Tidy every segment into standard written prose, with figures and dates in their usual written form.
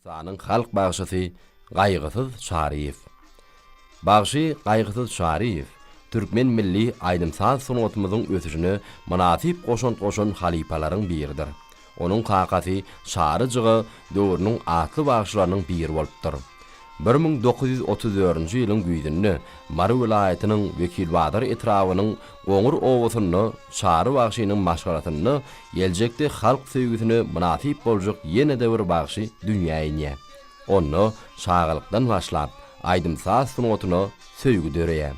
Türkmenistan'ın halk bağışçısı Gaýgysız Şaryýew. Bağışı Gaýgysız Şaryýew, Türkmen milli aýdymsaz sunatymyzyň ösüşine manasyp goşan halipalaryň biridir. Onuň kakasy Şaryjygy döwrüniň atly bağışçylarynyň biri bolupdyr. 1934-nji ýylyň güýdünde Mary vilayatynyň Wekilbadyr etrawynyň Goňur owasyny Şary bagşynyň maşgalatyny geljekde halk söýgüsine manasyp boljak ýene-de bir bagşy dünýäge ine. Onu şagylykdan başlap aýdymsaz sunatyny söýgü döreýär.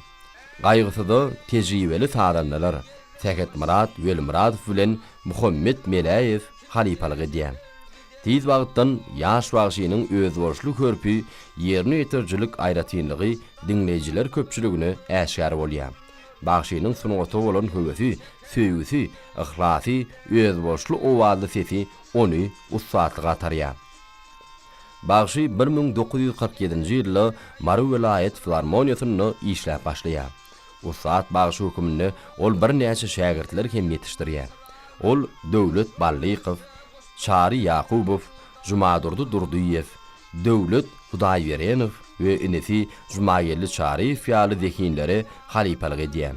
Gaýgysyda tejribeli sadanlar Sehet Murat Welmuradow bilen Muhammed Melaýew halipalyk edýär. Tiz wagtdan ýaş bagşynyň özboşluk hörpü ýerine ýetirjilik aýratynlygy dinleýijiler köpçüligine äşkär bolýar. Bagşynyň sunaty bolan höwesi, söýgüsi, ihlasy, özboşluk owazly sesi ony ussatlyga atarýar. Bagşy 1947-nji ýylda Mary vilayat filharmoniýasyny işläp başlaýar. Ussat bagşy hökümini ol bir näçe şägirtler hem ýetişdirýär. Ol Döwlet Ballykow, Şary Ýakubow, Jumadurdy Durduýew, Döwlet Hudaýberenow we inesi Jumaýelli Şaryýew ýaly zekinleri halipalyk edýär.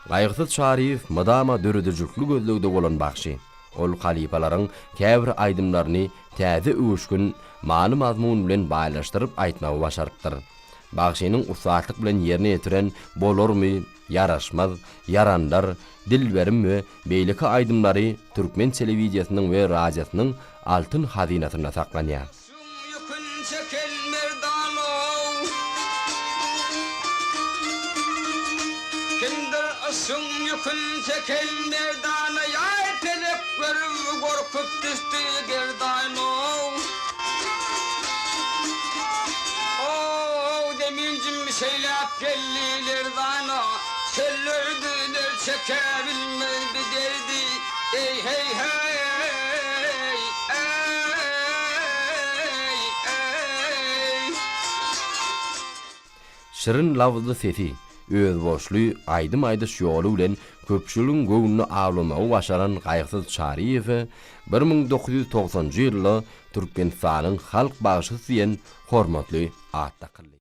Gaýgysız Şaryýew madama döredijikli gözlegde bolan bagşy. Ol halipalaryň käbir aýdymlaryny täze öwüşkün many mazmun bilen baýlaşdyryp aýtmagy başarypdyr. Bagşynyň ussatlyk bilen ýerine ýetiren bolarmy, yaraşmaz, yarandar, dilberim we beýleki aýdymlary Türkmen telewiziýasynyň we radiosynyň altyn hazinasyna saklanýar. Şeylap gelliler dana, sellördüler çekebilmez bir derdi. Ey hey hey ey. Şirin lawzly sesi, özboşly aýdym-aýdyş ýoly bilen köpçüligiň göwnüni awlamagy başaran Gaýgysız Şaryýew 1990-njy ýylda Türkmenistanyň halk bagşysy diýen hormatly ad takyldy.